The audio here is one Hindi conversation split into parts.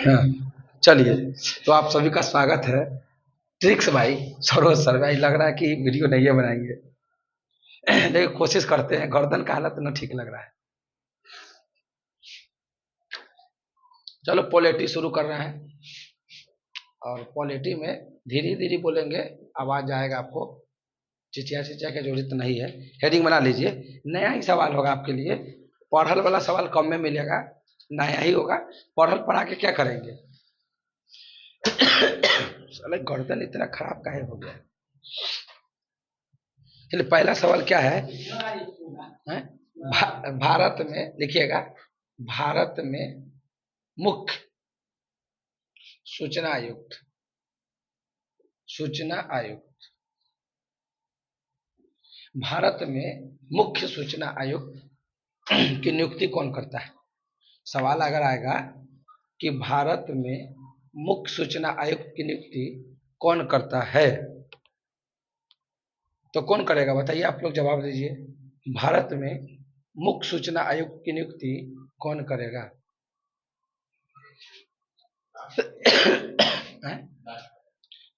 हाँ, चलिए। तो आप सभी का स्वागत है। ट्रिक्स भाई, सरोज सर भाई, लग रहा है कि वीडियो नहीं है बनाएंगे। लेकिन कोशिश करते हैं। गर्दन का हालत ना ठीक लग रहा है। चलो पॉलिटी शुरू कर रहे हैं। और पॉलिटी में धीरे धीरे बोलेंगे, आवाज आएगा आपको। चिचिया चिचिया की जरूरत नहीं है। हेडिंग बना लीजिए। नया ही सवाल होगा आपके लिए। पढ़ल वाला सवाल कम में मिलेगा। नया ही होगा। पढ़ल पढ़ा के क्या करेंगे? साले गर्दन इतना खराब काहे हो गया? चलिए पहला सवाल क्या है? हैं? भारत में लिखिएगा। भारत में मुख्य सूचना आयुक्त, सूचना आयुक्त, भारत में मुख्य सूचना आयुक्त की नियुक्ति कौन करता है? सवाल अगर आएगा कि भारत में मुख्य सूचना आयुक्त की नियुक्ति कौन करता है, तो कौन करेगा बताइए? आप लोग जवाब दीजिए। भारत में मुख्य सूचना आयुक्त की नियुक्ति कौन करेगा?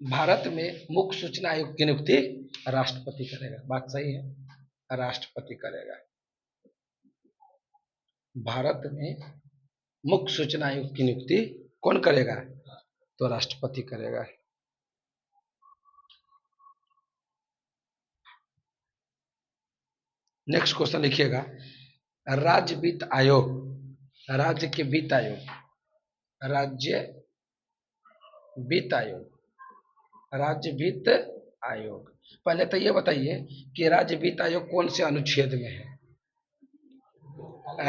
भारत में मुख्य सूचना आयुक्त की नियुक्ति राष्ट्रपति करेगा। बात सही है, राष्ट्रपति करेगा। भारत में मुख्य सूचना आयुक्त की नियुक्ति कौन करेगा? तो राष्ट्रपति करेगा। नेक्स्ट क्वेश्चन लिखिएगा। राज्य वित्त आयोग, राज्य के वित्त आयोग, राज्य वित्त आयोग, राज्य वित्त आयोग। पहले तो ये बताइए कि राज्य वित्त आयोग कौन से अनुच्छेद में है?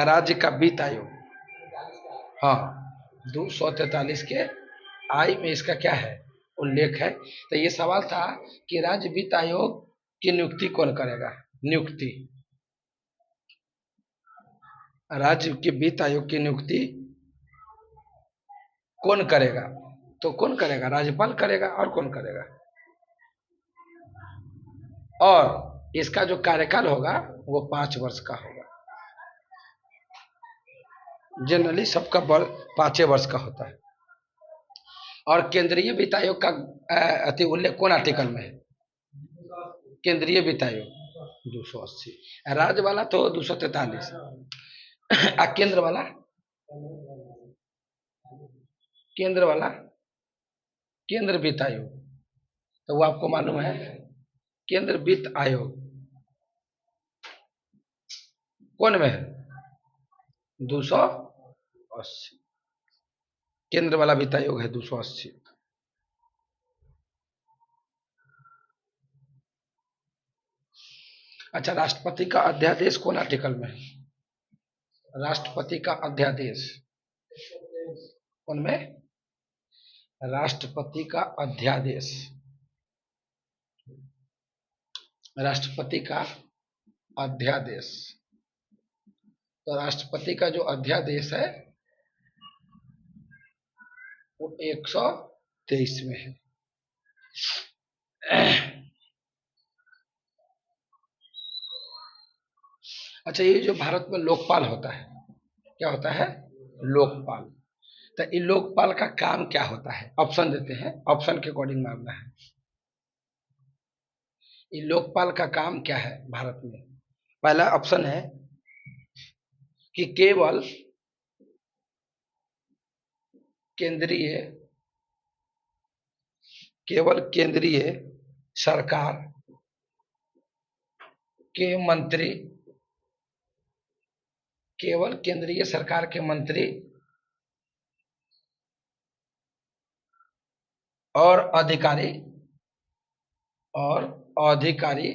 राज्य का वित्त आयोग, हाँ, 243 के आई में इसका क्या है? उल्लेख है। तो ये सवाल था कि राज्य वित्त आयोग की नियुक्ति कौन करेगा? नियुक्ति, राज्य के वित्त आयोग की नियुक्ति कौन करेगा? तो कौन करेगा? राज्यपाल करेगा। और कौन करेगा? और इसका जो कार्यकाल होगा वो 5 वर्ष का होगा। जनरली सबका बल 5 वर्ष का होता है। और केंद्रीय वित्त आयोग का अति उल्लेख कौन आर्टिकल में है? केंद्रीय वित्त आयोग 280। राज्य वाला तो 243। केंद्र वाला, केंद्र वाला, केंद्र वित्त आयोग, तो वो आपको मालूम है। केंद्र वित्त आयोग कौन में है? 280। केंद्र वाला वित्त आयोग है 280। अच्छा, राष्ट्रपति का अध्यादेश कौन आर्टिकल में है? राष्ट्रपति का अध्यादेश कौन में? राष्ट्रपति का अध्यादेश, राष्ट्रपति का अध्यादेश। तो राष्ट्रपति का जो अध्यादेश है वो 123 में है। अच्छा, ये जो भारत में लोकपाल होता है, क्या होता है? लोकपाल। तो ये लोकपाल का काम क्या होता है? ऑप्शन देते हैं, ऑप्शन के अकॉर्डिंग मानना है। ये लोकपाल का काम क्या है भारत में? पहला ऑप्शन है कि केवल केंद्रीय, केवल केंद्रीय सरकार के मंत्री, केवल केंद्रीय सरकार के मंत्री और अधिकारी, और अधिकारी,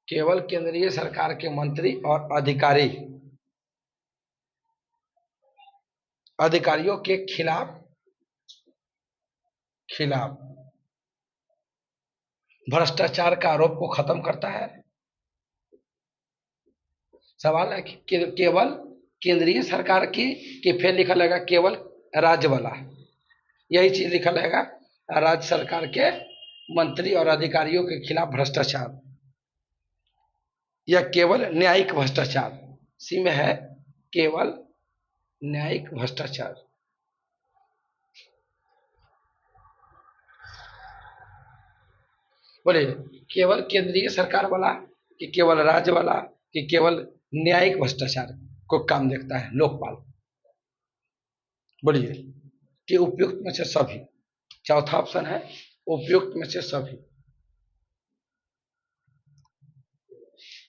केवल केंद्रीय सरकार के मंत्री और अधिकारी, अधिकारियों के खिलाफ भ्रष्टाचार का आरोप को खत्म करता है। सवाल है कि केवल केंद्रीय सरकार की, कि फिर लिखा रहेगा केवल राज्य वाला, यही चीज लिखा रहेगा, राज्य सरकार के मंत्री और अधिकारियों के खिलाफ भ्रष्टाचार, या केवल न्यायिक भ्रष्टाचार। सी में है केवल न्यायिक भ्रष्टाचार। बोलिए, केवल केंद्रीय सरकार वाला कि केवल राज्य वाला कि केवल न्यायिक भ्रष्टाचार को काम देखता है लोकपाल? बोलिए कि उपयुक्त में से सभी। चौथा ऑप्शन है उपयुक्त में से सभी।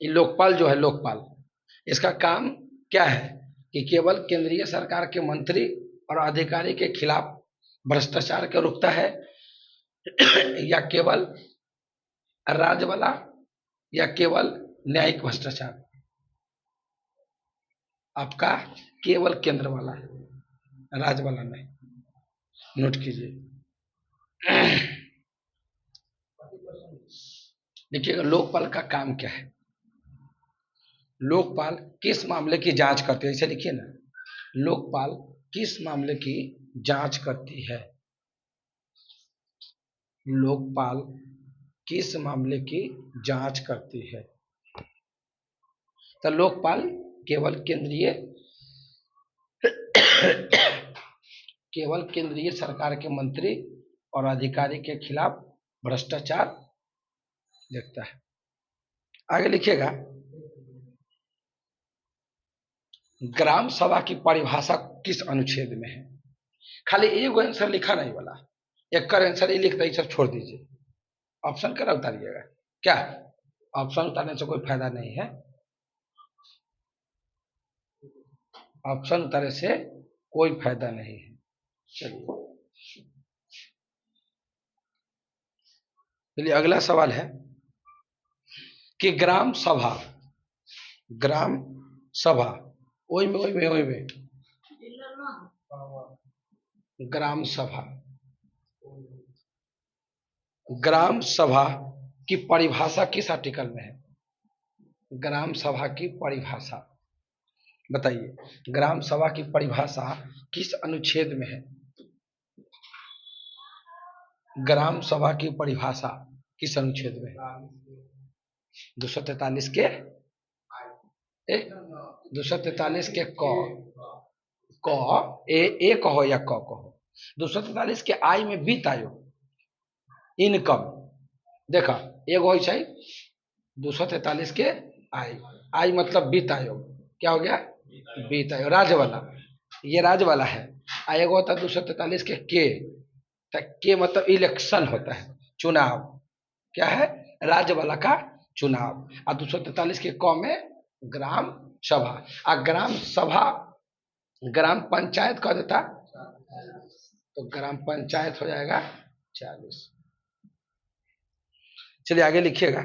ये लोकपाल जो है, लोकपाल, इसका काम क्या है कि केवल केंद्रीय सरकार के मंत्री और अधिकारी के खिलाफ भ्रष्टाचार को रोकता है, या केवल राज्य वाला, या केवल न्यायिक भ्रष्टाचार? आपका केवल केंद्र वाला है, राज्य वाला नहीं। नोट कीजिए। देखिएगा लोकपाल का काम क्या है। लोकपाल किस मामले की जांच करती है, इसे लिखिए ना। लोकपाल किस मामले की जांच करती है? लोकपाल किस मामले की जांच करती है? तो लोकपाल केवल केंद्रीय सरकार के मंत्री और अधिकारी के खिलाफ भ्रष्टाचार देखता है। आगे लिखिएगा, ग्राम सभा की परिभाषा किस अनुच्छेद में है? खाली एक आंसर लिखा नहीं वाला, एक का आंसर ही लिखता ही सब छोड़ दीजिए, ऑप्शन करा उतारिएगा। क्या ऑप्शन उतारने से कोई फायदा नहीं है, ऑप्शन उतारने से कोई फायदा नहीं है। चलिए अगला सवाल है कि ग्राम सभा ओई में ग्राम सभा की परिभाषा किस आर्टिकल में है? ग्राम सभा की परिभाषा बताइए, ग्राम सभा की परिभाषा किस अनुच्छेद में है? ग्राम सभा की परिभाषा किस अनुच्छेद में है? 243 के 243 के क ए कहो या क कहो। 243 के आई में वित्त आयोग, इनकम, देखा एगो है 243 के आई मतलब वित्त आयोग, क्या हो गया? वित्त आयोग, राज्य वाला, ये राज्य वाला है। एगो होता है 243 के मतलब इलेक्शन होता है, चुनाव, क्या है? राज्य वाला का चुनाव। और 243 के क में ग्राम सभा, और ग्राम सभा ग्राम पंचायत कह देता तो ग्राम पंचायत हो जाएगा 40। चलिए आगे लिखिएगा,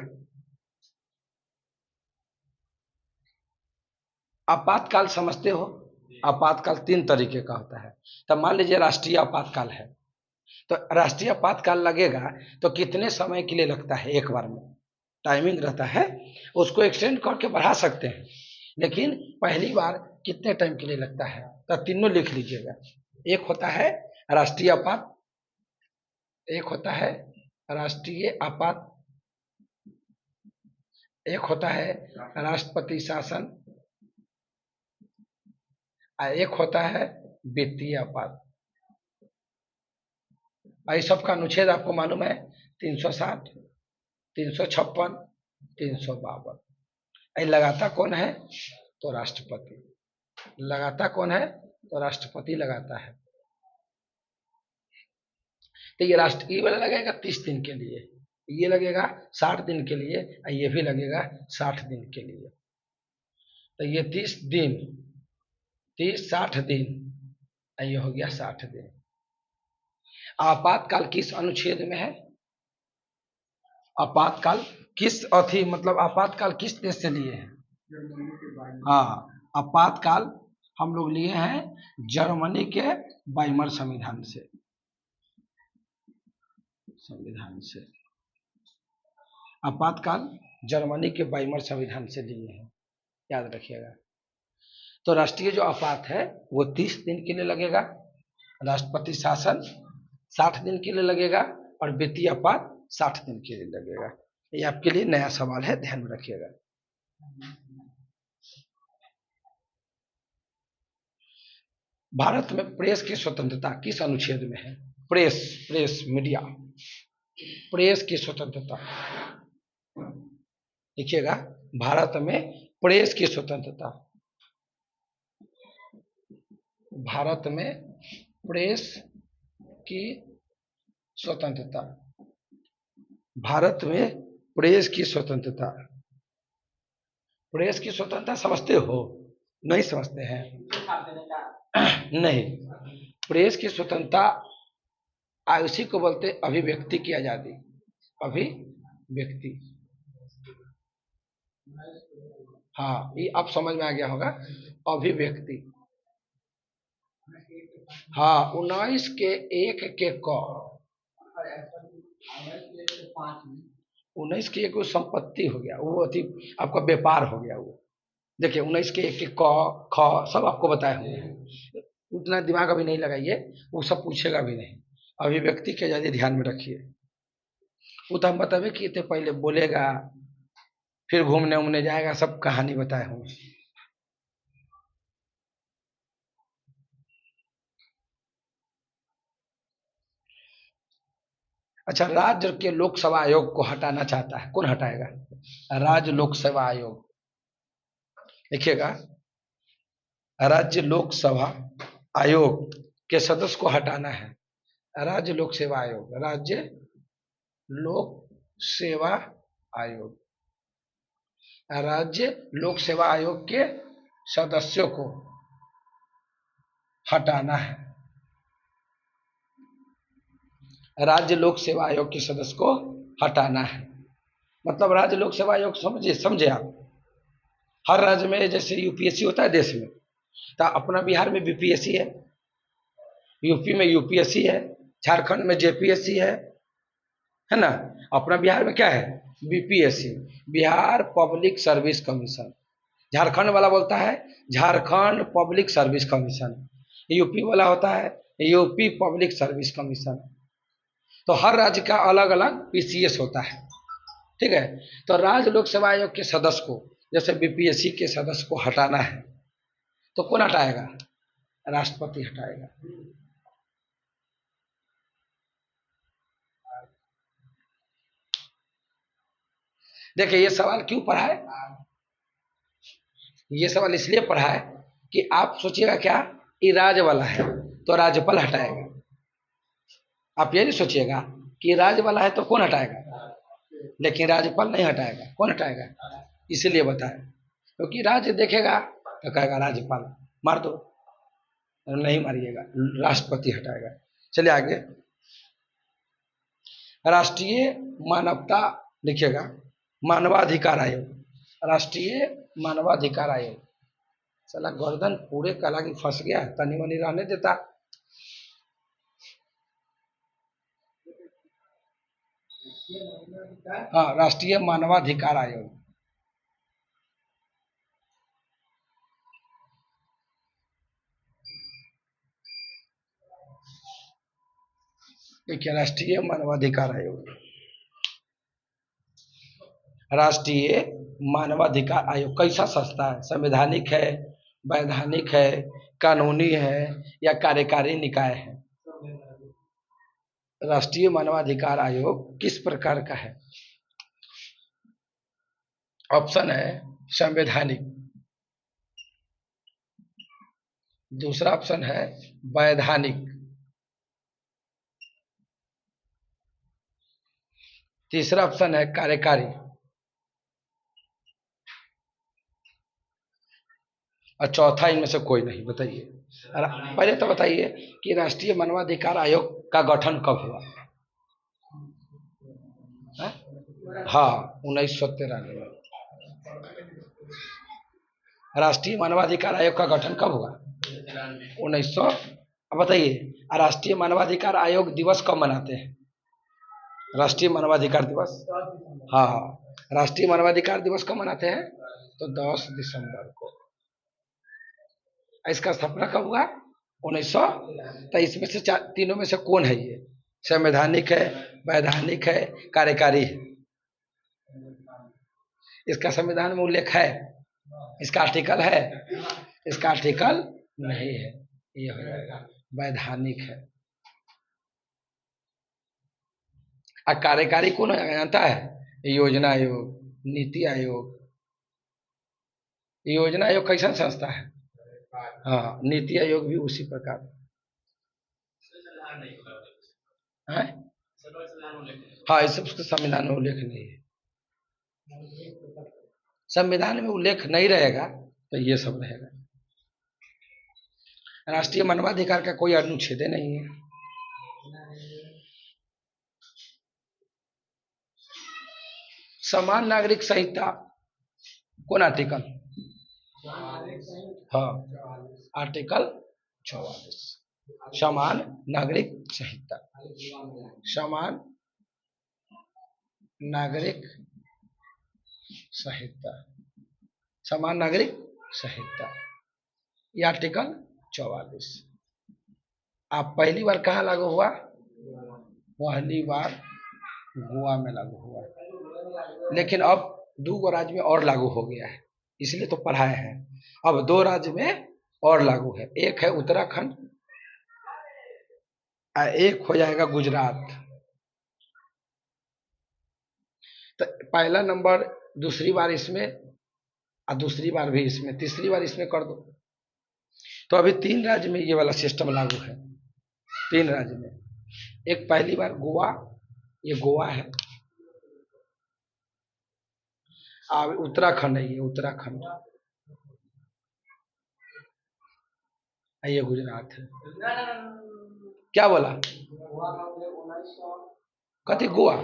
आपातकाल समझते हो? आपातकाल 3 तरीके का होता है। तो मान लीजिए राष्ट्रीय आपातकाल है, तो राष्ट्रीय आपातकाल लगेगा तो कितने समय के लिए लगता है? एक बार में टाइमिंग रहता है, उसको एक्सटेंड करके बढ़ा सकते हैं, लेकिन पहली बार कितने टाइम के लिए लगता है? तो तीनों लिख लीजिएगा। एक होता है राष्ट्रीय आपात, एक होता है राष्ट्रीय आपात, एक होता है राष्ट्रपति शासन, एक होता है वित्तीय आपात। इस सब का अनुच्छेद आपको मालूम है, 360, 356, 352। लगाता कौन है? तो राष्ट्रपति लगाता। कौन है? तो राष्ट्रपति लगाता है। तो ये ये वाला लगेगा 30 दिन के लिए, ये लगेगा 60 दिन के लिए, और ये भी लगेगा 60 दिन के लिए। तो ये 30 दिन, 60 दिन, ये हो गया 60 दिन। आपातकाल किस अनुच्छेद में है? आपातकाल किस मतलब आपातकाल किस देश से लिए हैं? हाँ, आपातकाल हम लोग लिए हैं जर्मनी के वाइमर संविधान से। आपातकाल जर्मनी के वाइमर संविधान से लिए हैं, याद रखिएगा। तो राष्ट्रीय जो आपात है वो 30 दिन के लिए लगेगा, राष्ट्रपति शासन 60 दिन के लिए लगेगा, और वित्तीय आपात 60 दिन के लिए लगेगा। ये आपके लिए नया सवाल है, ध्यान में रखिएगा। भारत में प्रेस की स्वतंत्रता किस अनुच्छेद में है? प्रेस, प्रेस मीडिया, प्रेस की स्वतंत्रता लिखिएगा। भारत में प्रेस की स्वतंत्रता, भारत में प्रेस की स्वतंत्रता, भारत में प्रेस की स्वतंत्रता। प्रेस की स्वतंत्रता समझते हो? नहीं समझते हैं? नहीं, प्रेस की स्वतंत्रता उसी को बोलते अभिव्यक्ति की आजादी। अभिव्यक्ति, हाँ ये अब समझ में आ गया होगा। अभिव्यक्ति, हाँ 19 के 1 संपत्ति हो गया वो, अति आपका व्यापार हो गया वो। देखिए 19 के 1 क ख सब आपको बताए होंगे, उतना दिमाग अभी नहीं लगाइए, वो सब पूछेगा भी नहीं। अभिव्यक्ति के आजादी ध्यान में रखिए। वो तो हम बतावे कि इतने पहले बोलेगा, फिर घूमने उमने जाएगा, सब कहानी बताए होंगे। अच्छा, राज्य के लोकसभा आयोग को हटाना चाहता है, कौन हटाएगा? राज्य लोकसेवा आयोग, देखिएगा। राज्य लोकसभा आयोग के सदस्य को हटाना है। राज्य लोक सेवा आयोग, राज्य लोक सेवा आयोग, राज्य लोक सेवा आयोग के सदस्यों को हटाना है। राज्य लोक सेवा आयोग के सदस्य को हटाना है, मतलब राज्य लोक सेवा आयोग समझे, समझे आप? हर राज्य में जैसे यूपीएससी होता है देश में, तो अपना बिहार में बीपीएससी है, यूपी में यूपीएससी है, झारखंड में जेपीएससी है ना? अपना बिहार में क्या है? BPSC, Bihar public service commission. Jharkhand वाला बोलता है Jharkhand public service commission, UP वाला होता है यूपी पब्लिक सर्विस कमीशन। तो हर राज्य का अलग अलग पीसीएस होता है, ठीक है। तो राज्य लोक सेवा आयोग के सदस्य को, जैसे बीपीएससी के सदस्य को हटाना है, तो कौन हटाएगा? राष्ट्रपति हटाएगा। देखिए ये सवाल क्यों पढ़ा है? ये सवाल इसलिए पढ़ा है कि आप सोचिएगा क्या, ये राज्य वाला है तो राज्यपाल हटाएगा। आप ये नहीं सोचिएगा कि राज्य वाला है तो कौन हटाएगा, लेकिन राज्यपाल नहीं हटाएगा। कौन हटाएगा? इसलिए बताया, क्योंकि राज्य देखेगा तो कहेगा राज्यपाल मार दो, नहीं मारिएगा, राष्ट्रपति हटाएगा। चलिए आगे। राष्ट्रीय मानवता लिखिएगा, मानवाधिकार आयोग, राष्ट्रीय मानवाधिकार आयोग। साला गर्दन पूरे कला की फंस गया, तनी मनी रहने देता। हाँ, राष्ट्रीय मानवाधिकार आयोग। देखिए राष्ट्रीय मानवाधिकार आयोग, राष्ट्रीय मानवाधिकार आयोग कैसा संस्था है? संवैधानिक है, वैधानिक है, कानूनी है या कार्यकारी निकाय है? राष्ट्रीय मानवाधिकार आयोग किस प्रकार का है? ऑप्शन है संवैधानिक, दूसरा ऑप्शन है वैधानिक, तीसरा ऑप्शन है कार्यकारी, और चौथा इनमें से कोई नहीं। बताइए, पहले तो बताइए कि राष्ट्रीय मानवाधिकार आयोग का गठन कब हुआ? हाँ 1993 में। राष्ट्रीय मानवाधिकार आयोग का गठन कब हुआ? 1900। अब बताइए, राष्ट्रीय मानवाधिकार आयोग दिवस कब मनाते हैं? राष्ट्रीय मानवाधिकार दिवस, हाँ राष्ट्रीय मानवाधिकार दिवस कब मनाते हैं? तो 10 दिसंबर को। इसका स्थापना कब हुआ? 1900। तो इसमें से तीनों में से कौन है ये? संवैधानिक है, वैधानिक है, कार्यकारी है। इसका संविधान में उल्लेख है? इसका आर्टिकल है? इसका आर्टिकल नहीं है। ये हो जाएगा वैधानिक है। और कार्यकारी कौन जानता है? योजना आयोग, नीति आयोग। योजना आयोग कैसा संस्था है? हाँ, नीति आयोग भी उसी प्रकार है। हाँ, इस सब संविधान में उल्लेख नहीं है। संविधान में उल्लेख नहीं रहेगा तो ये सब रहेगा। राष्ट्रीय मानवाधिकार का कोई अनुच्छेद नहीं है। समान नागरिक संहिता कौन आर्टिकल? हाँ, आर्टिकल 44 समान नागरिक संहिता। समान नागरिक संहिता, समान नागरिक संहिता, ये आर्टिकल 44। आप पहली बार कहाँ लागू हुआ? पहली बार गोवा में लागू हुआ, लेकिन अब 2 राज्य में और लागू हो गया है, इसलिए तो पढ़ाए हैं। अब 2 राज्य में और लागू है, एक है उत्तराखंड और एक हो जाएगा गुजरात। तो पहला नंबर दूसरी बार इसमें और दूसरी बार भी इसमें, तीसरी बार इसमें कर दो। तो अभी 3 राज्य में ये वाला सिस्टम लागू है। 3 राज्य में, एक पहली बार गोवा, ये गोवा है, और उत्तराखंड है, ये उत्तराखंड, ये गुजरात है। क्या बोला? कथी गोवा?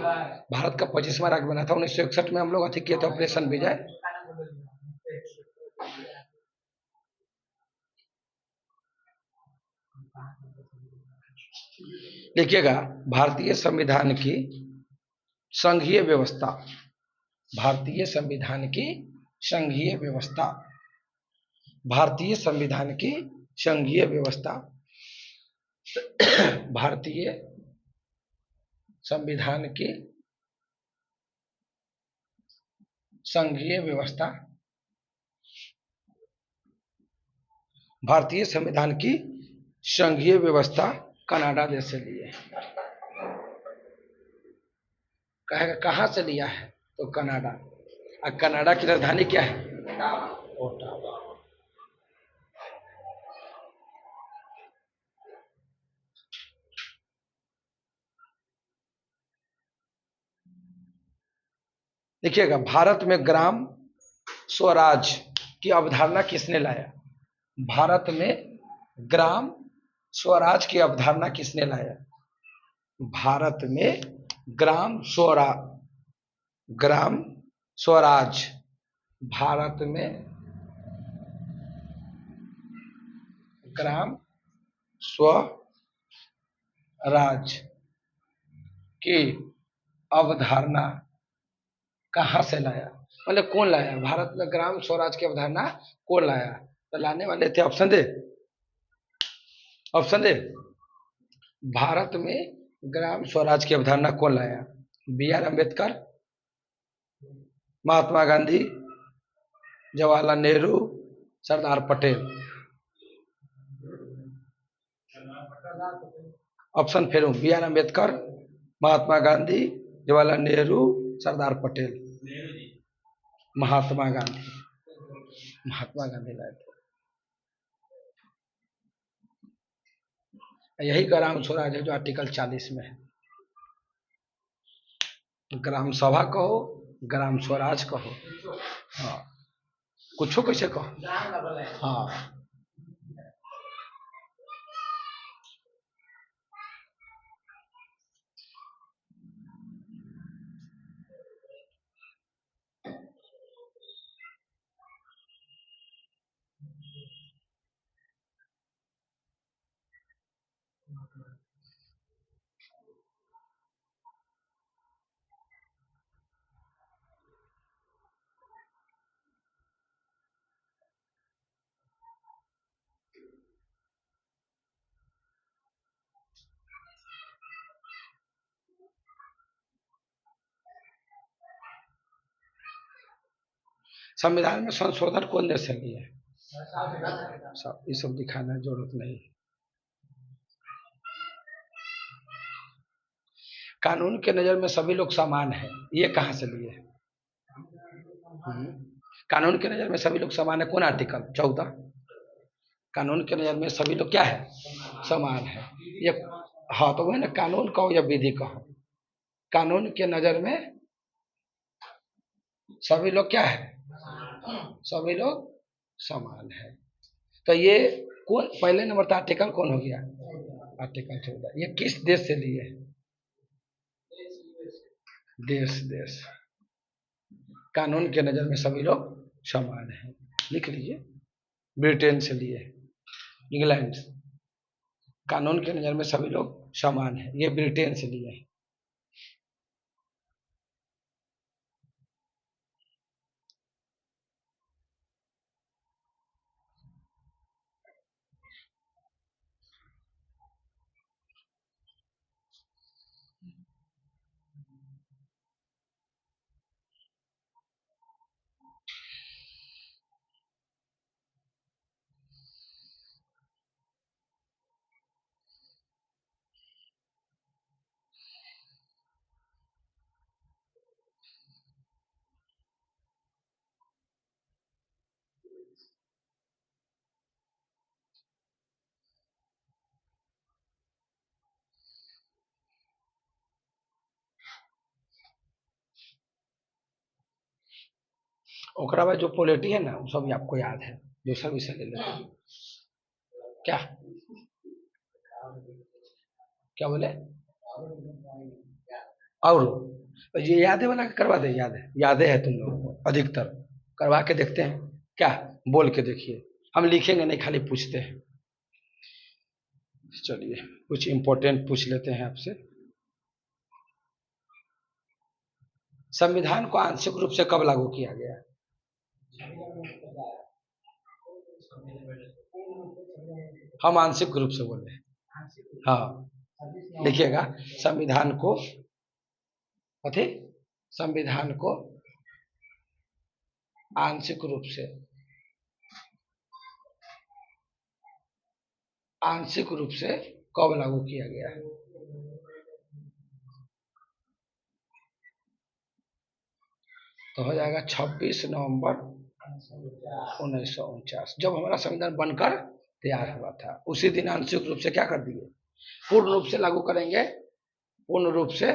भारत का 25वां राज्य बना था 1961 में। हम लोग अथी किए थे ऑपरेशन विजय। देखिएगा, भारतीय संविधान की संघीय व्यवस्था, भारतीय संविधान की संघीय व्यवस्था, भारतीय संविधान की संघीय व्यवस्था, भारतीय संविधान की संघीय व्यवस्था, भारतीय संविधान की संघीय व्यवस्था कनाडा देश से लिए। कहेगा कहाँ से लिया है? तो कनाडा। और कनाडा की राजधानी क्या है? ओटावा। देखिएगा, भारत में ग्राम स्वराज की अवधारणा किसने लाया? भारत में ग्राम स्वराज की अवधारणा किसने लाया? भारत में ग्राम स्वराज, भारत में ग्राम स्वराज की अवधारणा कहाँ से लाया? मतलब कौन लाया? भारत में ग्राम स्वराज की अवधारणा कौन लाया? तो लाने वाले थे, ऑप्शन दे, ऑप्शन दे। भारत में ग्राम स्वराज की अवधारणा कौन लाया? B R Ambedkar, Mahatma Gandhi, Jawaharlal Nehru, Sardar Patel. Option फेरू, बी आर अम्बेडकर, महात्मा गांधी, जवाहरलाल नेहरू, सरदार पटेल। महात्मा गांधी, महात्मा गांधी लाए थे। यही ग्राम स्वराज है जो आर्टिकल 40 में है। ग्राम सभा कहो, ग्राम स्वराज कहो, हाँ, कुछ कैसे कहो, हाँ। संविधान में संशोधन कौन देश से लिया है? सब ये सब दिखाना जरूरत नहीं है। कानून के नजर में सभी लोग समान है, ये कहाँ से लिए? कानून के नजर में सभी लोग समान है, कौन आर्टिकल? 14। कानून के नजर में सभी लोग क्या है? समान है। ये हाँ, तो वह ना, कानून कहो या विधि कहो, कानून के नजर में सभी लोग क्या है? सभी लोग समान है। तो ये कौन पहले नंबर था? आर्टिकल कौन हो गया? आर्टिकल 14। ये किस देश से लिए? देश देश। कानून के नजर में सभी लोग समान है, लिख लीजिए। ब्रिटेन से लिए, इंग्लैंड। कानून के नजर में सभी लोग समान है, ये ब्रिटेन से लिए है। ओकरा बाद जो पॉलिटी है ना, वो सब आपको याद है। दूसरा विषय ले लेते हैं। क्या क्या बोले? और तो ये यादें वाला करवा दे, याद है, यादें है तुम लोगों को अधिकतर। करवा के देखते हैं क्या? बोल के देखिए। हम लिखेंगे नहीं, खाली पूछते हैं। चलिए कुछ इंपॉर्टेंट पूछ लेते हैं आपसे। संविधान को आंशिक रूप से कब लागू किया गया? हम आंशिक रूप से बोले हैं। हाँ, लिखिएगा। संविधान को कथी? संविधान को आंशिक रूप से, आंशिक रूप से कब लागू किया गया है? तो हो जाएगा 26 नवंबर 1949, जब हमारा संविधान बनकर तैयार हुआ था। उसी दिन आंशिक रूप से क्या कर दिए? पूर्ण रूप से लागू करेंगे, पूर्ण रूप से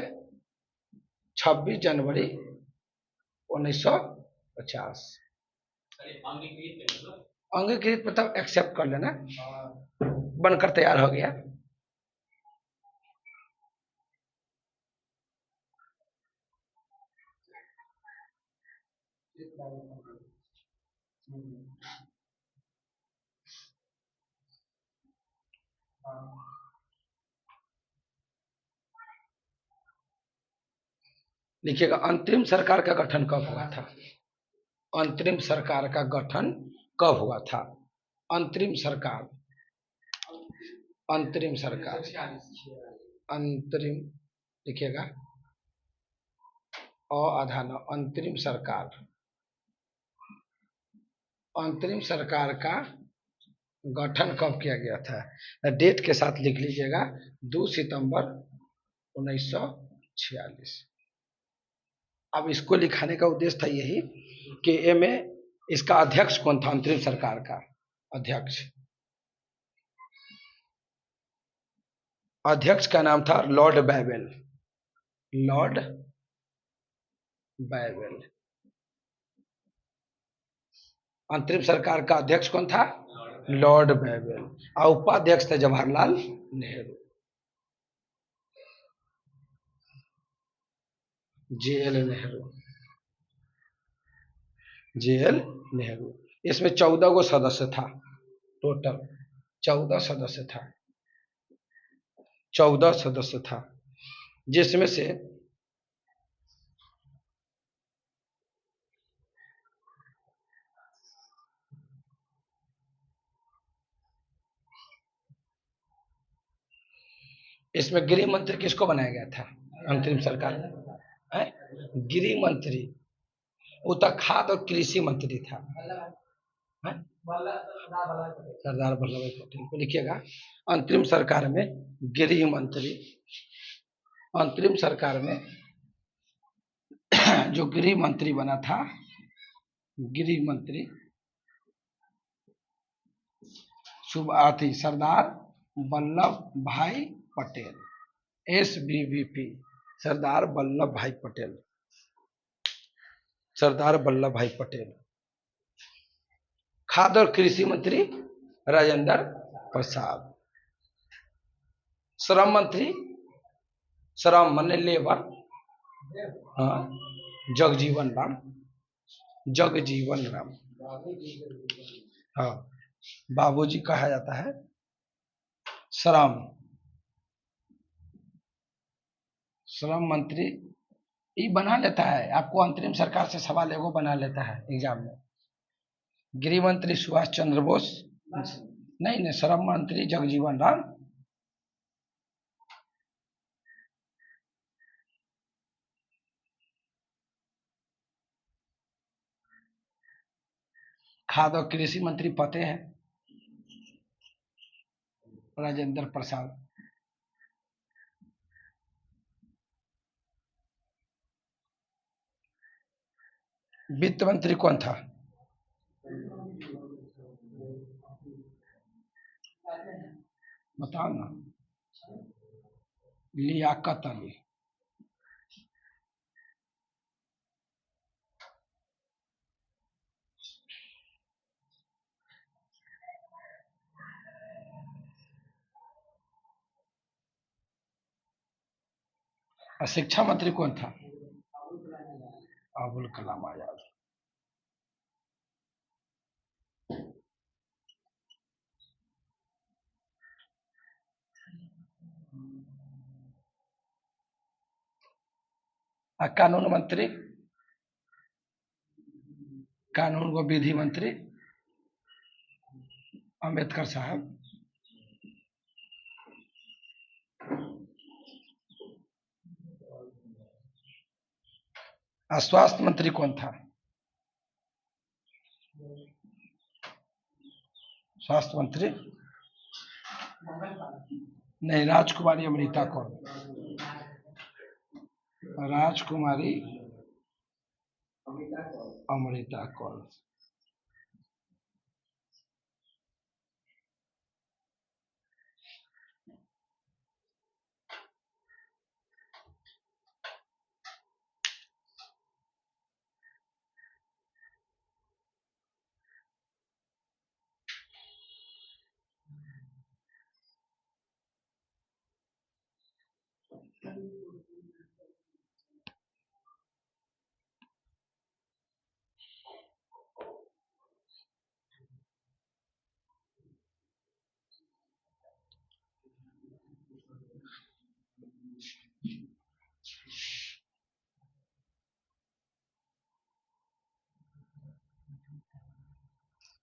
26 जनवरी 1950। अंगीकृत मतलब एक्सेप्ट कर लेना, बनकर तैयार हो गया। लिखिएगा, अंतरिम सरकार का गठन कब हुआ था? अंतरिम सरकार का गठन कब हुआ था? अंतरिम सरकार, अंतरिम सरकार, अंतरिम, लिखिएगा अ आधा न, अंतरिम सरकार, अंतरिम सरकार का गठन कब किया गया था? डेट के साथ लिख लीजिएगा, 2 सितंबर 1946। अब इसको लिखाने का उद्देश्य था यही कि ए में इसका अध्यक्ष कौन था? अंतरिम सरकार का अध्यक्ष, अध्यक्ष का नाम था लॉर्ड बैवेल। लॉर्ड बैवेल। अंतरिम सरकार का अध्यक्ष कौन था? लॉर्ड बैवेल। और उपाध्यक्ष थे जवाहरलाल नेहरू। JL Nehru, JL Nehru. इसमें 14 गो सदस्य था, टोटल 14 सदस्य था, 14 सदस्य था, जिसमें से इसमें गृह मंत्री किसको बनाया गया था अंतरिम सरकार में? गृह मंत्री वो तो खाद्य और कृषि मंत्री था, सरदार वल्लभ भाई पटेल को लिखिएगा। अंतरिम सरकार में गृह मंत्री अंतरिम सरकार में जो गृह मंत्री बना था, गृह मंत्री सरदार वल्लभ भाई पटेल, SVVP, सरदार वल्लभ भाई पटेल, सरदार वल्लभ भाई पटेल। खाद्य और कृषि मंत्री राजेंद्र प्रसाद। श्रम मंत्री, श्रम माने लेबर, हाँ, जगजीवन राम, जगजीवन राम, हाँ, बाबूजी कहा जाता है। श्रम, श्रम मंत्री ये बना लेता है, आपको अंतरिम सरकार से सवाल एगो बना लेता है एग्जाम में। गृह मंत्री सुभाष चंद्र बोस, नहीं, श्रम मंत्री जगजीवन राम। खाद्य और कृषि मंत्री पते हैं, राजेंद्र प्रसाद। वित्त मंत्री कौन था? बताओ ना। लियाकत अली। और शिक्षा मंत्री कौन था? अबुल कलाम आजाद। कानून मंत्री, कानून व विधि मंत्री अंबेडकर साहब। स्वास्थ्य मंत्री कौन था? स्वास्थ्य मंत्री नहीं, राजकुमारी अमृता कौर, राजकुमारी अमृता कौर।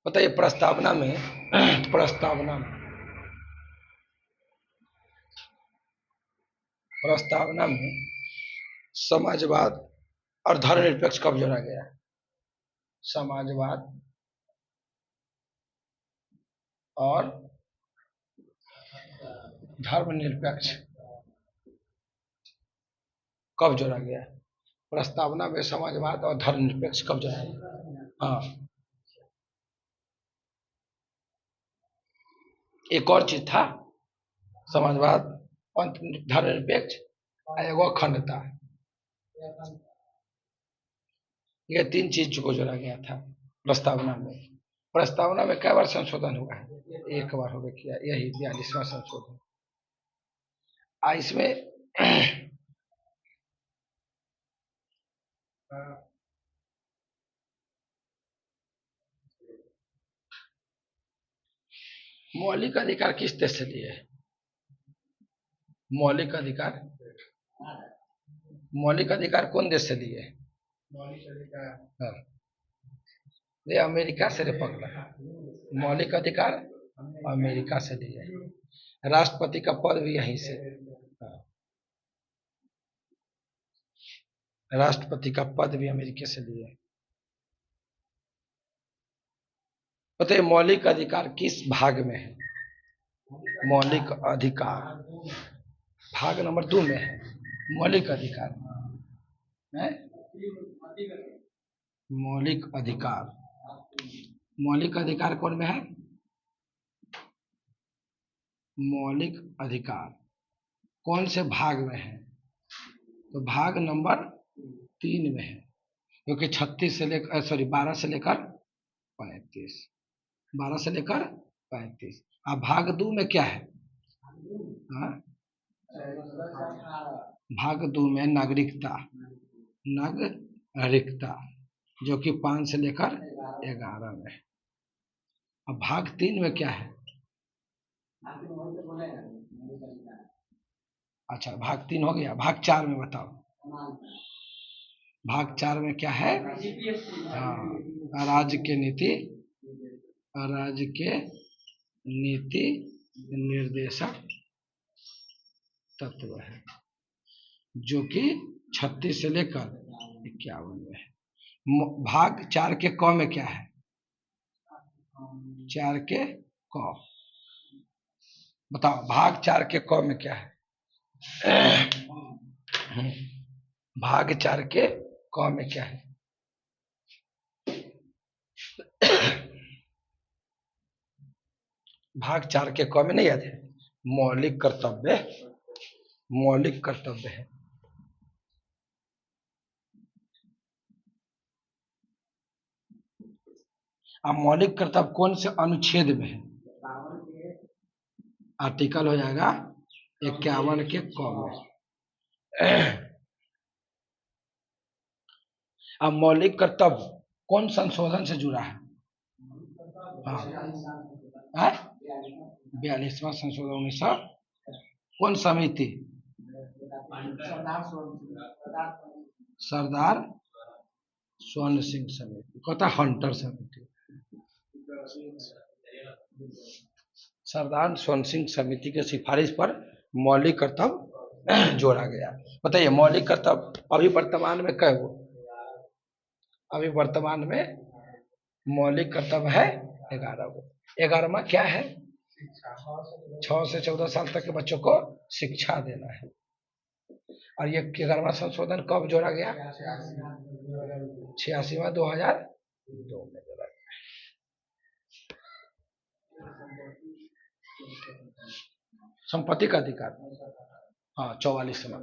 बताइए प्रस्तावना में, प्रस्तावना में समाजवाद और धर्मनिरपेक्ष कब जोड़ा गया? समाजवाद और धर्मनिरपेक्ष कब जोड़ा गया? प्रस्तावना में समाजवाद और धर्मनिरपेक्ष कब जोड़ा गया? हाँ, एक और चीज था, समाजवाद, धर्मनिरपेक्ष, एगो अखंडता। ये तीन चीज को जोड़ा गया था प्रस्तावना में। प्रस्तावना में कई बार संशोधन हुआ है? एक बार हो गया, यही 42वां संशोधन। इसमें मौलिक अधिकार किस देश से लिए है? मौलिक अधिकार, मौलिक अधिकार कौन देश से लिए है? मौलिक अधिकार, हाँ, ये अमेरिका से रे पकड़ा। मौलिक अधिकार अमेरिका से लिए है। राष्ट्रपति का पद भी यहीं से, हाँ, राष्ट्रपति का पद भी अमेरिका से लिए है। बताइए मौलिक अधिकार किस भाग में है? मौलिक अधिकार भाग नंबर 2 में है। मौलिक अधिकार है। मौलिक अधिकार, मौलिक अधिकार कौन में है? मौलिक अधिकार कौन से भाग में है? तो भाग नंबर 3 में है, क्योंकि 36 से लेकर 12 से लेकर 35, 12 से लेकर 35। अब भाग 2 में क्या है? हाँ? भाग 2 में नागरिकता, नागरिकता जो कि 5 से लेकर 11 में है। अब भाग 3 में क्या है? अच्छा, भाग 3 हो गया। भाग 4 में बताओ, भाग 4 में क्या है? हाँ, राज्य के नीति, राज्य के नीति निर्देशक तत्व है, जो कि 36 से लेकर 51 में है। भाग 4 के क में क्या है? 4 के क बताओ, भाग 4 के क में क्या है? भाग 4 के क में क्या है? भाग 4 के क में नहीं याद है? मौलिक कर्तव्य, मौलिक कर्तव्य है। अब मौलिक कर्तव्य कौन से अनुच्छेद में है? आर्टिकल हो जाएगा 51 के क में। अब मौलिक कर्तव्य कौन संशोधन से जुड़ा है? हाँ, 42वां संशोधन 1900। कौन समिति? सरदार स्वर्ण सिंह समिति, कहता हंटर समिति। सरदार स्वर्ण सिंह समिति के सिफारिश पर मौलिक कर्तव्य जोड़ा गया। बताइए, मौलिक कर्तव्य अभी वर्तमान में कै गो? अभी वर्तमान में मौलिक कर्तव्य है 11 गो। 11वां क्या है? 6 से 14 साल तक के बच्चों को शिक्षा देना है। और ये 11वां संशोधन कब जोड़ा गया? 86वां 2002 में जोड़ा गया। संपत्ति का अधिकार, हाँ, 44वां।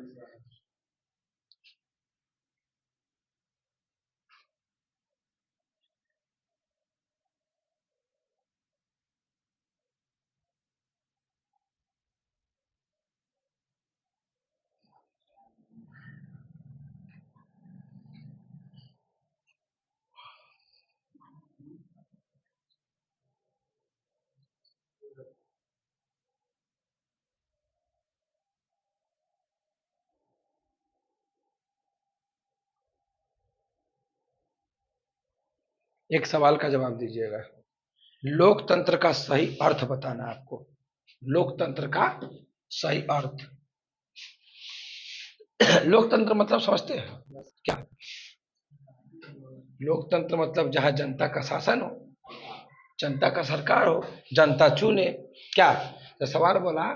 एक सवाल का जवाब दीजिएगा। लोकतंत्र का सही अर्थ बताना आपको। लोकतंत्र का सही अर्थ। लोकतंत्र मतलब समझते हैं क्या? लोकतंत्र मतलब जहां जनता का शासन हो, जनता का सरकार हो, जनता चुने। क्या तो सवाल बोला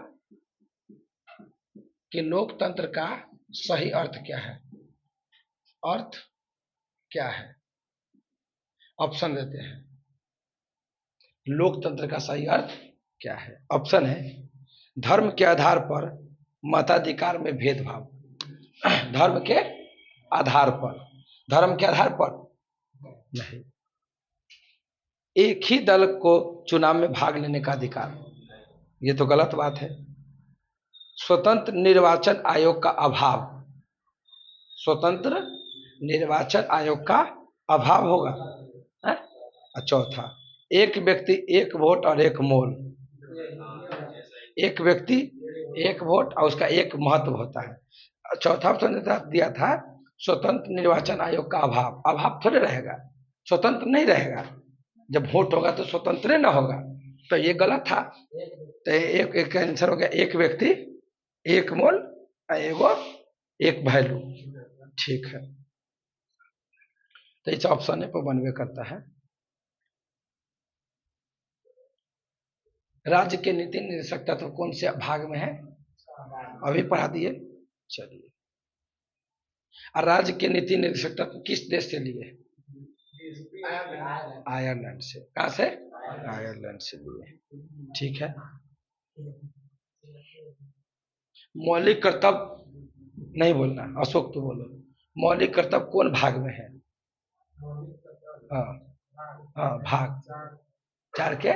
कि लोकतंत्र का सही अर्थ क्या है? अर्थ क्या है? ऑप्शन देते हैं। लोकतंत्र का सही अर्थ क्या है? ऑप्शन है, धर्म के आधार पर मताधिकार में भेदभाव। धर्म के आधार पर, धर्म के आधार पर नहीं। एक ही दल को चुनाव में भाग लेने का अधिकार, ये तो गलत बात है। स्वतंत्र निर्वाचन आयोग का अभाव, स्वतंत्र निर्वाचन आयोग का अभाव होगा। चौथा, एक व्यक्ति एक वोट और एक मोल। एक व्यक्ति एक वोट और उसका एक महत्व होता है। चौथा ऑप्शन दिया था स्वतंत्र निर्वाचन आयोग का अभाव। अभाव थोड़े रहेगा, स्वतंत्र नहीं रहेगा। जब वोट होगा तो स्वतंत्र ना होगा, तो ये गलत था। तो एक आंसर हो गया, एक व्यक्ति एक मोल एगो एक वैल्यू। ठीक है, तो इस ऑप्शन पर बनवे करता है। राज्य के नीति निर्देशक तत्व कौन से भाग में है? अभी पढ़ा दिए। चलिए, और राज्य के नीति निर्देशक किस देश से लिए? आयरलैंड से। कहाँ से? आयरलैंड से लिए। ठीक है। मौलिक कर्तव्य नहीं बोलना, अशोक तो बोलो। मौलिक कर्तव्य कौन भाग में है? हाँ हाँ, भाग 4 के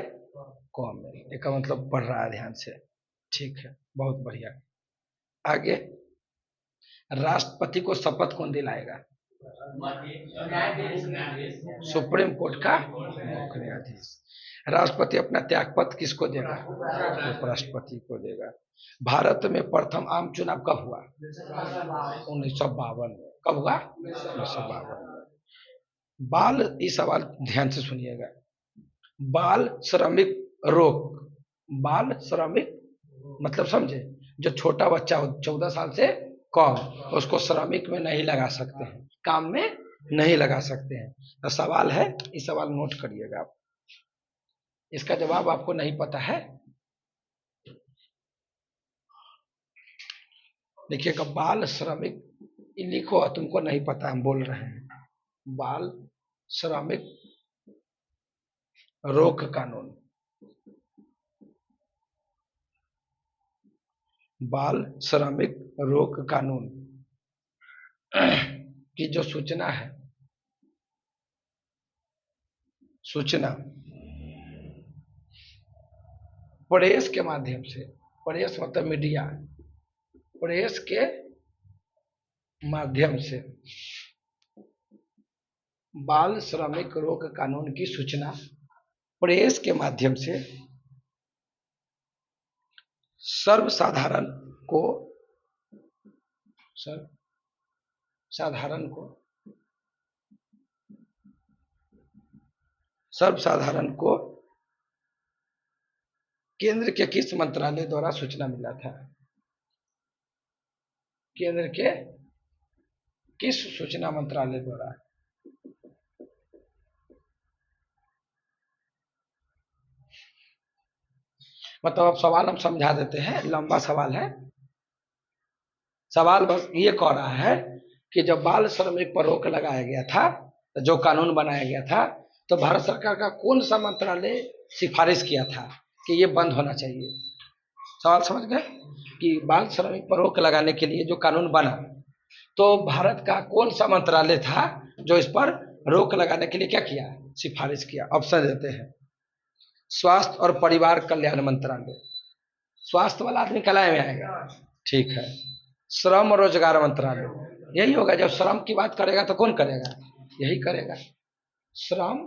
कौन में, इसका मतलब पढ़ रहा है ध्यान से। ठीक है, बहुत बढ़िया। आगे, राष्ट्रपति को शपथ कौन दिलाएगा? सुप्रीम कोर्ट का मुख्य न्यायाधीश। राष्ट्रपति अपना त्यागपत्र किसको देगा? उपराष्ट्रपति को देगा। भारत में प्रथम आम चुनाव कब हुआ? 1952 में। कब हुआ? 1952 में। बाल, ये सवाल ध्यान से सुनिएगा। बाल श्रमिक रोक, बाल श्रमिक मतलब समझे? जो छोटा बच्चा हो 14 साल से कम, उसको श्रमिक में नहीं लगा सकते हैं, काम में नहीं लगा सकते हैं। तो सवाल है, इस सवाल नोट करिएगा आप। इसका जवाब आपको नहीं पता है, देखिएगा। बाल श्रमिक लिखो, तुमको नहीं पता, हम बोल रहे हैं। बाल श्रमिक रोक कानून, बाल श्रमिक रोक कानून की जो सूचना है, सूचना प्रेस के माध्यम से, प्रेस मतलब मीडिया, प्रेस के माध्यम से बाल श्रमिक रोक कानून की सूचना प्रेस के माध्यम से सर्वसाधारण को, सर्वसाधारण को केंद्र के किस मंत्रालय द्वारा सूचना मिला था? केंद्र के किस सूचना मंत्रालय द्वारा? मतलब अब सवाल हम समझा देते हैं, लंबा सवाल है। सवाल बस ये कह रहा है कि जब बाल श्रमिक पर रोक लगाया गया था, जो कानून बनाया गया था, तो भारत सरकार का कौन सा मंत्रालय सिफारिश किया था कि ये बंद होना चाहिए? सवाल समझ गए कि बाल श्रमिक पर रोक लगाने के लिए जो कानून बना, तो भारत का कौन सा मंत्रालय था जो इस पर रोक लगाने के लिए क्या किया? सिफारिश किया। ऑप्शन देते हैं। स्वास्थ्य और परिवार कल्याण मंत्रालय, स्वास्थ्य वाला आदमी कलाई में आएगा। ठीक है। श्रम और रोजगार मंत्रालय, यही होगा। जब श्रम की बात करेगा तो कौन करेगा? यही करेगा, श्रम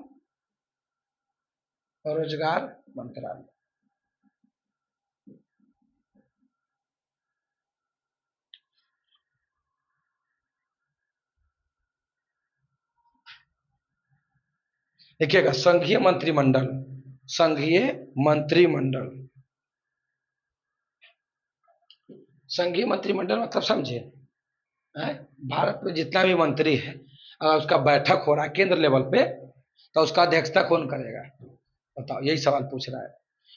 और रोजगार मंत्रालय। देखिएगा, संघीय मंत्रिमंडल, संघीय मंत्रिमंडल, संघीय मंत्रिमंडल मतलब समझे? भारत में जितना भी मंत्री है, अगर उसका बैठक हो रहा है केंद्र लेवल पे, तो उसका अध्यक्षता कौन करेगा? बताओ, यही सवाल पूछ रहा है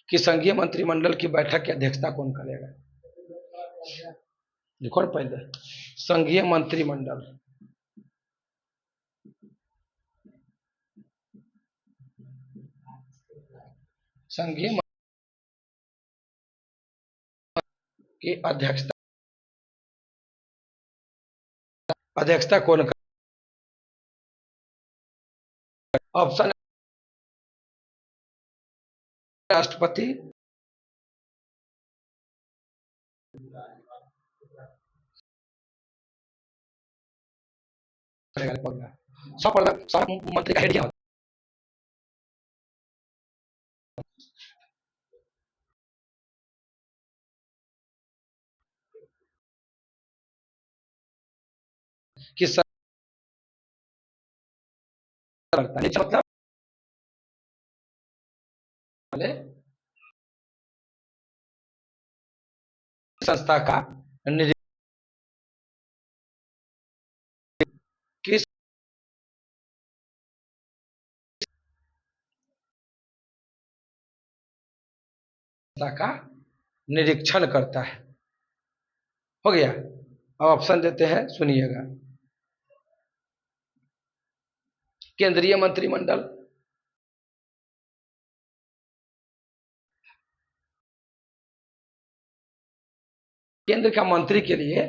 कि संघीय मंत्रिमंडल की बैठक की अध्यक्षता कौन करेगा? देखो ना पहले, संघीय मंत्रिमंडल, संघीय की अध्यक्षता कौन कर? ऑप्शन: राष्ट्रपति, सब मंत्री का हेड क्या होता है? कि मतलब संस्था का किस संस्था का निरीक्षण करता है? हो गया। अब ऑप्शन देते हैं, सुनिएगा। केंद्रीय मंत्रिमंडल, केंद्र का मंत्री के लिए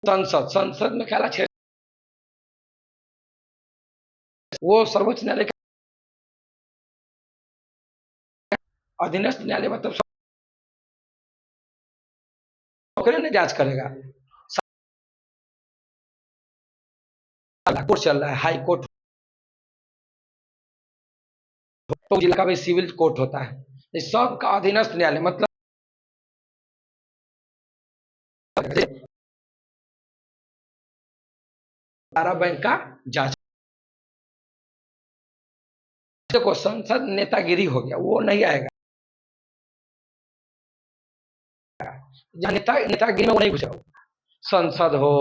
संसद, संसद में ख्याल छेड़, वो सर्वोच्च न्यायालय का अधीनस्थ न्यायालय, मतलब ने जांच करेगा। कोर्ट चल रहा है, हाई कोर्ट, तो जिला का भी सिविल कोर्ट होता है, इस सब का अधीनस्थ न्यायालय, मतलब सारा बैंक का जांच। देखो संसद नेतागिरी हो गया, वो नहीं आएगा, नेतागिरी में वो नहीं घुसेगा। संसद हो,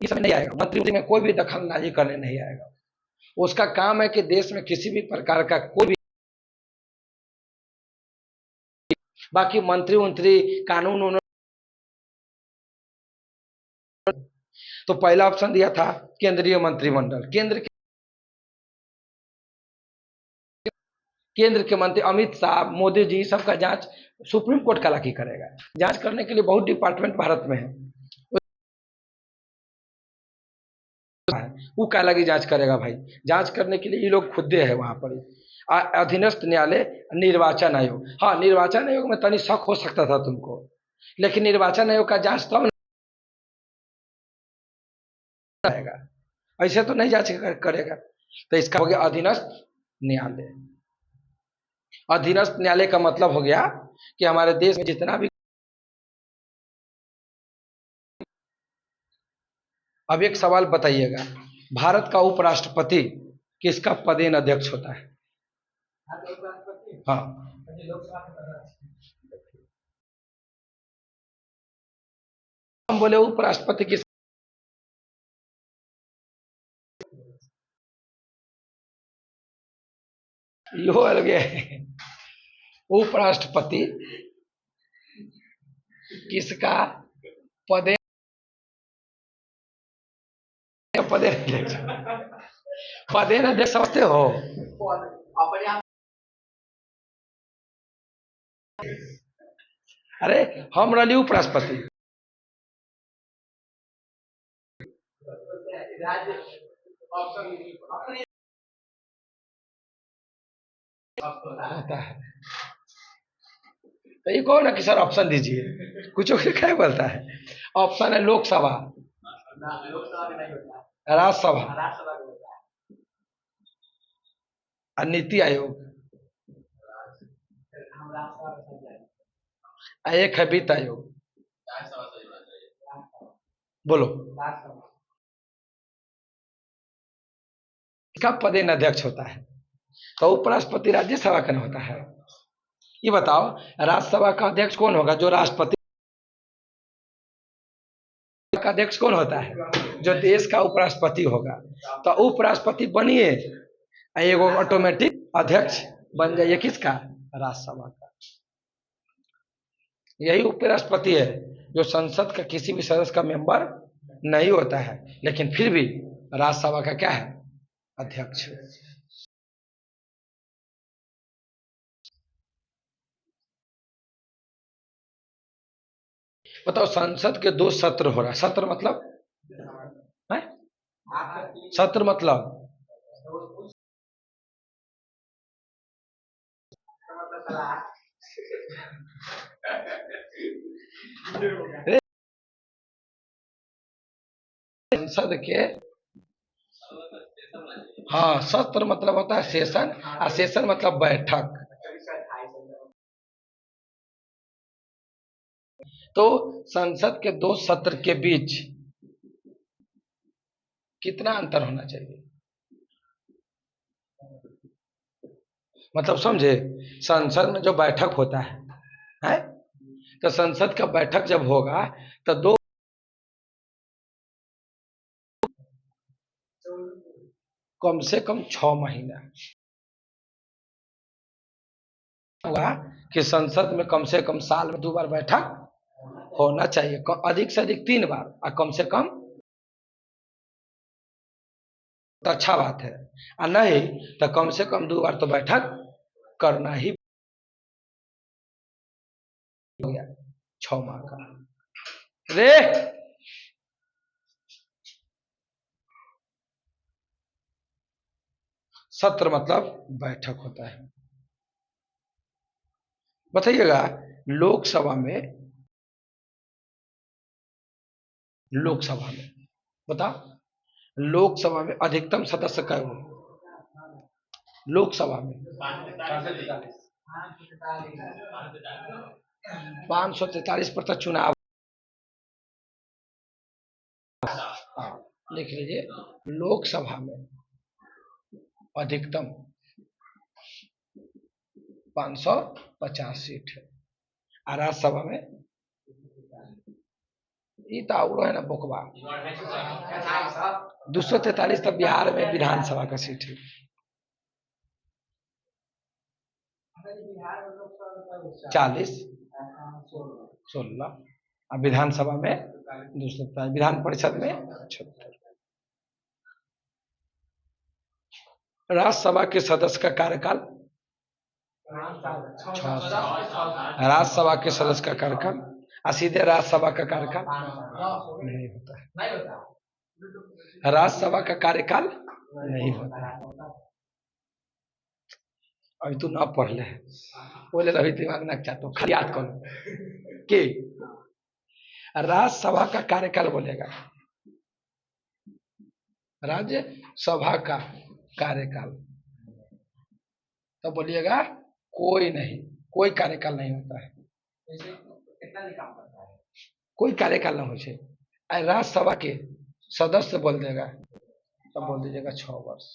ये सब नहीं आएगा, मंत्री में कोई भी दखलंदाजी करने नहीं आएगा। उसका काम है कि देश में किसी भी प्रकार का कोई भी, बाकी मंत्री कानून, तो पहला ऑप्शन दिया था केंद्रीय मंत्रिमंडल, केंद्र के मंत्री अमित शाह, मोदी जी, सबका जांच सुप्रीम कोर्ट का लाके करेगा। जांच करने के लिए बहुत डिपार्टमेंट भारत में है, वो क्या लगी जांच करेगा भाई, जांच करने के लिए ये लोग खुद है वहां पर। अधीनस्थ न्यायालय निर्वाचन आयोग, हाँ निर्वाचन आयोग में तनी शक हो सकता था तुमको, लेकिन निर्वाचन आयोग का जांच तब आएगा, ऐसे तो नहीं जांच करेगा। तो इसका हो गया अधीनस्थ न्यायालय। अधीनस्थ न्यायालय का मतलब हो गया कि हमारे देश में जितना भी, अब एक सवाल बताइएगा, भारत का उपराष्ट्रपति किसका पदेन अध्यक्ष होता है? हाँ, हम बोले उपराष्ट्रपति किस, यो अलगे, उपराष्ट्रपति किसका पदेन, पदेन अध्यक्ष, पदेन अध्यक्ष समझते हो? अरे हम रही उपराष्ट्रपति, होता है, तो ये कहो ना कि सर ऑप्शन दीजिए, कुछ क्या बोलता है। ऑप्शन है लोकसभा, राज्यसभा और नीति आयोग, एक है वित्त आयोग। बोलो, इसका पदेन अध्यक्ष होता है, तो उपराष्ट्रपति राज्यसभा का होता है। ये बताओ राज्यसभा का अध्यक्ष कौन होगा? जो राष्ट्रपति का अध्यक्ष कौन होता है? जो देश का उपराष्ट्रपति होगा। तो उपराष्ट्रपति बनिए, एगो ऑटोमेटिक अध्यक्ष बन जाइए, किसका? राज्यसभा का। यही उपराष्ट्रपति है जो संसद का किसी भी सदस्य का मेंबर नहीं होता है, लेकिन फिर भी राज्यसभा का क्या है? अध्यक्ष। बताओ संसद के 2 सत्र हो रहा है, सत्र मतलब है? सत्र मतलब संसद के, हाँ सत्र मतलब होता है सेशन, और सेशन मतलब बैठक। तो संसद के 2 सत्र के बीच कितना अंतर होना चाहिए? मतलब समझे, संसद में जो बैठक होता है तो संसद का बैठक जब होगा तो 2, कम से कम 6 महीना होगा कि संसद में कम से कम साल में 2 बार बैठक होना चाहिए, अधिक से अधिक 3 बार और कम से कम तो अच्छा बात है, और नहीं तो कम से कम 2 बार तो बैठक करना ही हो गया। 6 माह का रे सत्र मतलब बैठक होता है। बताइएगा, लोकसभा में लोकसभा में बता, लोकसभा में अधिकतम सदस्य कै हो? लोकसभा में 543 पर चुनाव। हाँ, लिख लीजिए, लोकसभा में अधिकतम 550 सीट है, और राज्यसभा में ये तो आवड़ो है ना बोकबा 243। तब बिहार में विधानसभा का सीट है। 40 16, और विधानसभा में 243, विधान परिषद में 76। राज्यसभा के सदस्य का कार्यकाल 6 साल। राज्यसभा के सदस्य का कार्यकाल, और सीधे राज्यसभा का कार्यकाल नहीं होता है। राज्यसभा का कार्यकाल नहीं होता है। अभी तू ना पढ़ ले, बोले अभी दिमाग ना चाहते खाली याद करो कि राज्यसभा का कार्यकाल बोलेगा, राज्यसभा का कार्यकाल, तो बोलिएगा कोई नहीं, कोई कार्यकाल नहीं होता है। कोई कार्यकाल ना हो छे। राज्यसभा के सदस्य बोल देगा तब बोल दीजिएगा 6 वर्ष।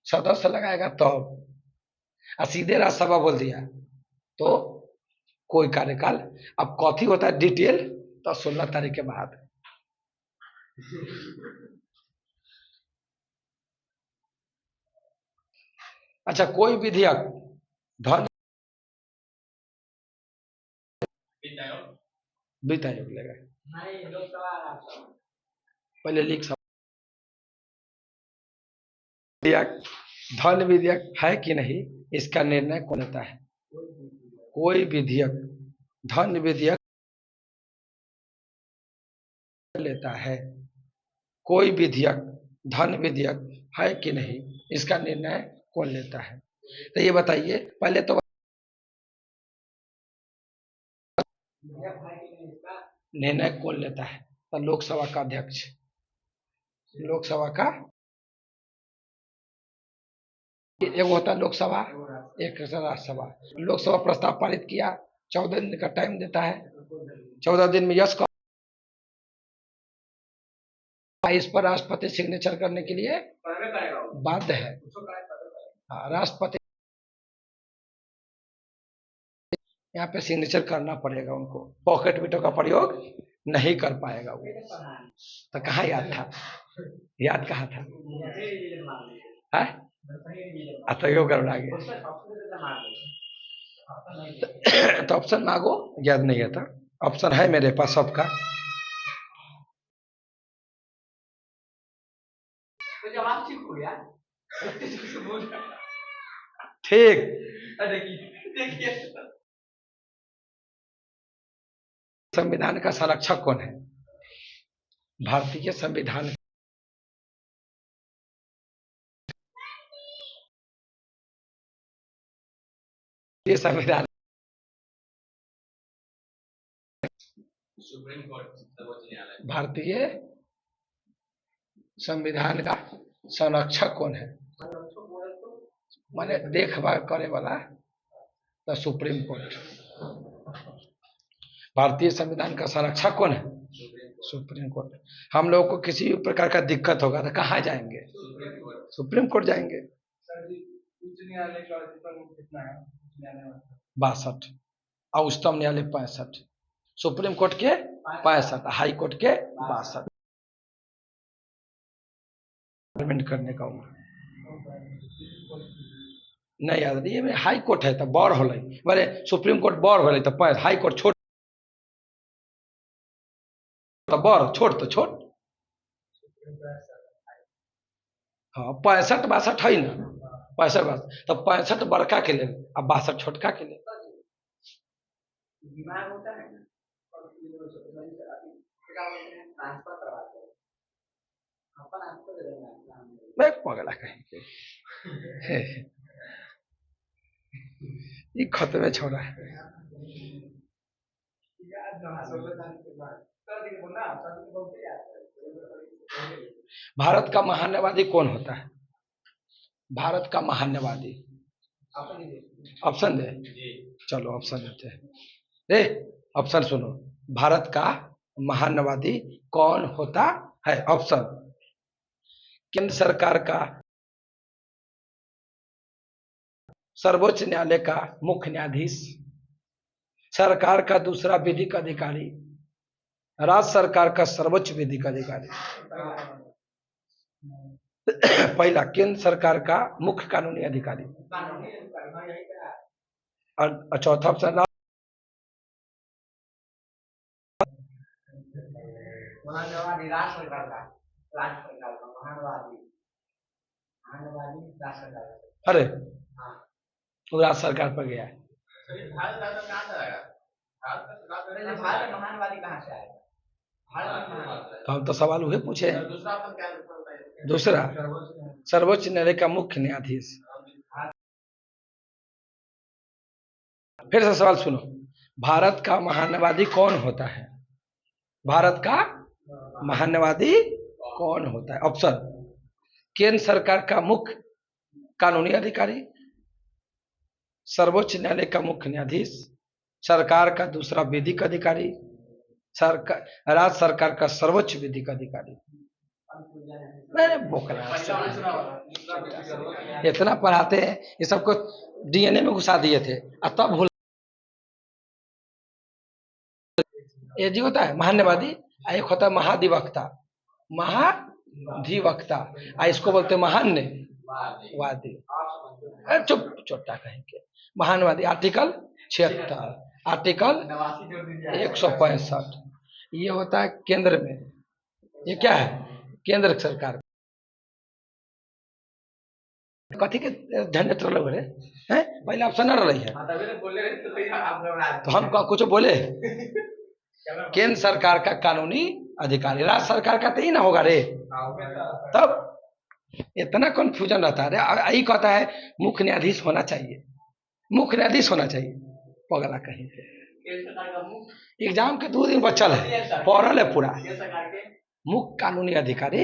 सदस्य लगाएगा तब, और सीधे राज्यसभा बोल दिया तो कोई कार्यकाल। अब कथी होता है डिटेल तो 16 तारीख के बाद। अच्छा, कोई विधेयक धन वित्त आयोग लेगा, पहले लिख सब विधेयक, धन विधेयक है कि नहीं इसका निर्णय कौन लेता है? कोई विधेयक धन विधेयक लेता है। कोई विधेयक धन विधेयक है कि नहीं इसका निर्णय कौन लेता है? तो ये बताइए पहले तो निर्णय कौन लेता है? तो लोकसभा का अध्यक्ष, लोकसभा का एक होता है लोकसभा, एक राज्यसभा। लोकसभा प्रस्ताव पारित किया, 14 दिन का टाइम देता है, 14 दिन में यस इस पर राष्ट्रपति सिग्नेचर करने के लिए बाध्य है। राष्ट्रपति यहाँ पे सिग्नेचर करना पड़ेगा उनको, पॉकेट विटो का प्रयोग नहीं कर पाएगा वो। तो कहाँ याद था? याद कहाँ था? तो गड़बड़ा गया। तो ऑप्शन मांगो, याद नहीं आता। ऑप्शन है मेरे पास सबका। ठीक, संविधान का संरक्षक कौन है? भारतीय संविधान, ये संविधान सुप्रीम कोर्ट, भारतीय संविधान का संरक्षक कौन है? माने देखभाल करे वाला तो सुप्रीम कोर्ट। भारतीय संविधान का संरक्षक कौन है? Supreme court. हम लोगों को किसी भी प्रकार का दिक्कत होगा तो कहाँ जाएंगे? सुप्रीम कोर्ट जाएंगे। उच्च न्यायालय का अधिकतम कितना है? 62, और उच्चतम न्यायालय 65, सुप्रीम कोर्ट के 65, हाई कोर्ट के 62 करने का उम्र नहीं याद नहीं है। हाई कोर्ट है तो बड़ हो, मारे सुप्रीम कोर्ट बड़ हो तो हाई कोर्ट छोट, तो बड़ छोट तो छोट। हाँ 65-62 है ना, 65-62, तो 65 बड़का के लिए अब 62 छोटका के लिए। दिमाग होता है ना, ट्रांसफर करवाते हैं अपन आपको दे देंगे, मैं पगला कहीं ये खत्म है छोड़ा। भारत का महान्यवादी कौन होता है? भारत का महान्यवादी, ऑप्शन दे, चलो ऑप्शन देते हैं। ऑप्शन सुनो, भारत का महान्यवादी कौन होता है? ऑप्शन, केंद्र सरकार का सर्वोच्च न्यायालय का मुख्य न्यायाधीश, सरकार का दूसरा विधिक अधिकारी, राज्य सरकार का सर्वोच्च विधिक अधिकारी। पहला केंद्र सरकार का मुख्य कानूनी अधिकारी, और चौथा ऑप्शन अरे वो राज्य सरकार पर गया है। तो हम तो सवाल वही पूछे। दूसरा सर्वोच्च न्यायालय का मुख्य न्यायाधीश। फिर से सवाल सुनो, भारत का महान्यवादी कौन होता है? भारत का महान्यवादी कौन होता है? ऑप्शन, केंद्र सरकार का मुख्य कानूनी अधिकारी, सर्वोच्च न्यायालय का मुख्य न्यायाधीश, सरकार का दूसरा विधिक अधिकारी, सरकार राज्य सरकार का सर्वोच्च विधिक अधिकारी। इतना पढ़ाते हैं, ये सबको डीएनए में घुसा दिए थे, और तब भूल। ये जी होता है महान्यवादी, एक होता है महाधिवक्ता, महाधिवक्ता, इसको बोलते हैं महान्यवादी। चुप चोटा कहेंगे महान्यवादी। आर्टिकल 76, आर्टिकल 165, ये होता है केंद्र में। ये क्या है? केंद्र सरकार। कथी के झंझट रहे हैं? पहले ऑप्शन न रही है तो हम कुछ बोले। केंद्र सरकार का कानूनी अधिकारी, राज्य सरकार का तो ही ना होगा रे, तब इतना कंफ्यूजन रहता है। यही कहता है मुख्य न्यायाधीश होना चाहिए, मुख्य न्यायाधीश होना चाहिए, पगला कहीं से। एग्जाम के 2 दिन बचल है, पढ़ल है पूरा। मुख्य कानूनी अधिकारी